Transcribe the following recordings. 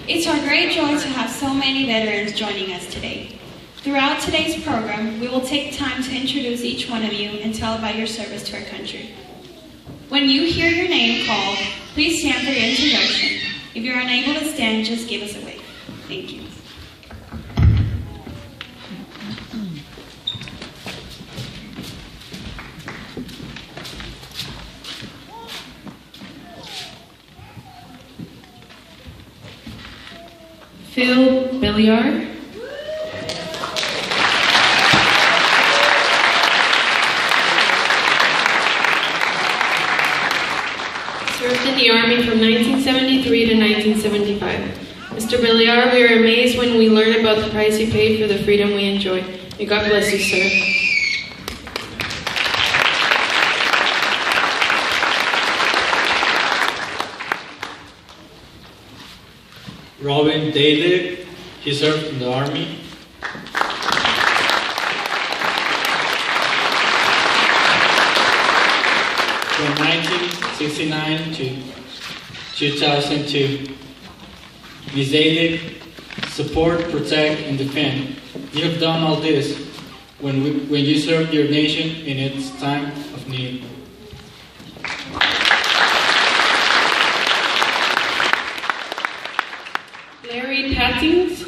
It's our great joy to have so many veterans joining us today. Throughout today's program, we will take time to introduce each one of you and tell about your service to our country. When you hear your name called, please stand for your introduction. If you're unable to stand, just give us a wave. Thank you. Phil Belliard. Served in the Army from 1973 to 1975. Mr. Belliard, we are amazed when we learn about the price you paid for the freedom we enjoy. May God bless you, sir. Robin Daly, he served in the Army. From 1969 to 2002. Ms. Daly, support, protect, and defend. You have done all this when you served your nation in its time of need. Larry Pattings.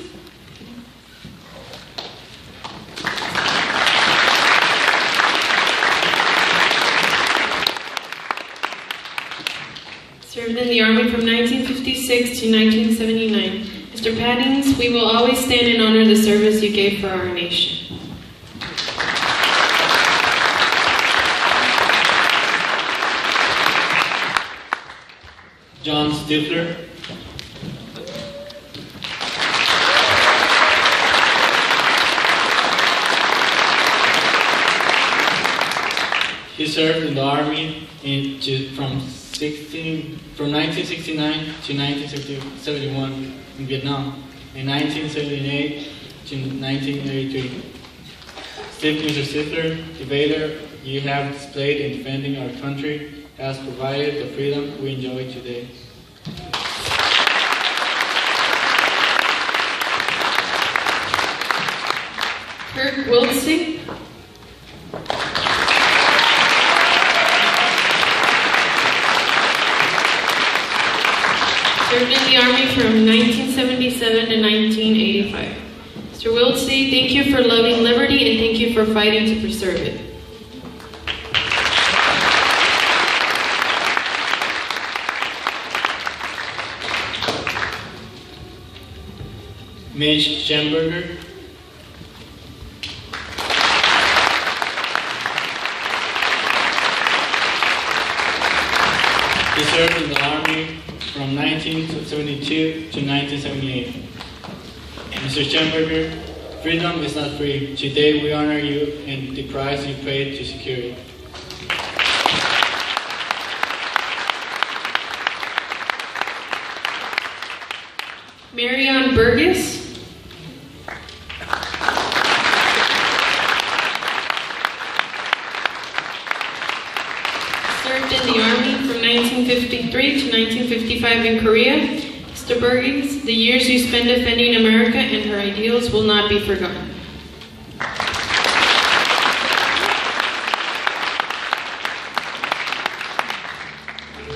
Served in the Army from 1956 to 1979. Mr. Pattings, we will always stand and honor the service you gave for our nation. John Stifler. He served in the Army from 1969 to 1971 in Vietnam, and 1978 to 1983. Mr. Stifler, the valor you have displayed in defending our country has provided the freedom we enjoy today. Kirk Wiltsey. Served in the Army from 1977 to 1985. Mr. Wiltsey, thank you for loving liberty and thank you for fighting to preserve it. Mitch Schamberger. He served in the Army from 1972 to 1978. Mr. Schamberger, freedom is not free. Today we honor you and the price you paid to secure it. Marion Burgess. Served in the Army from 1953 to 1955 in Korea. Mr. Burgess, the years you spent defending America and her ideals will not be forgotten.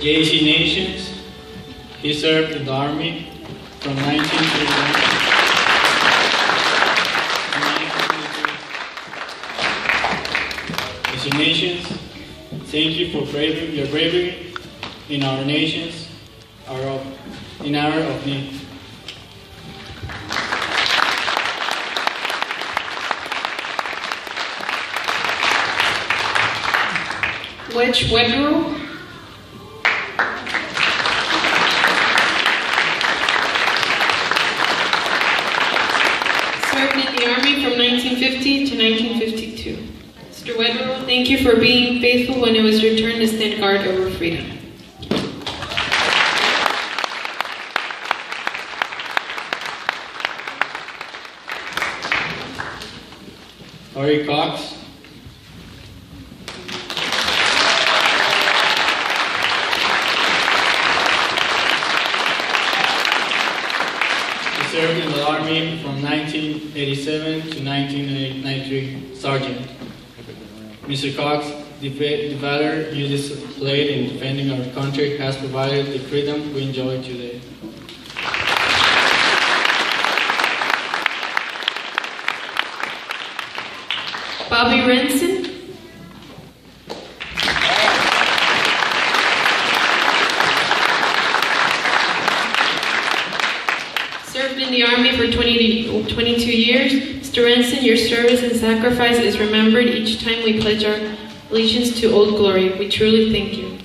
J.C. Nations, he served in the Army from 1939 to 1923. J.C. Nations, thank you for your bravery in our nations, in hour of need. Wedge Wedrow. Served in the Army from 1950 to 1952. Mr. Wedrow, thank you for being faithful when it was your turn to stand guard over freedom. Laurie Cox. 1987 to 1993 Sergeant. Mr. Cox, the valor you displayed in defending our country has provided the freedom we enjoy today. Bobby Renson. Served in the Army for 22 years. Mr. Renson, your service and sacrifice is remembered each time we pledge our allegiance to Old Glory. We truly thank you.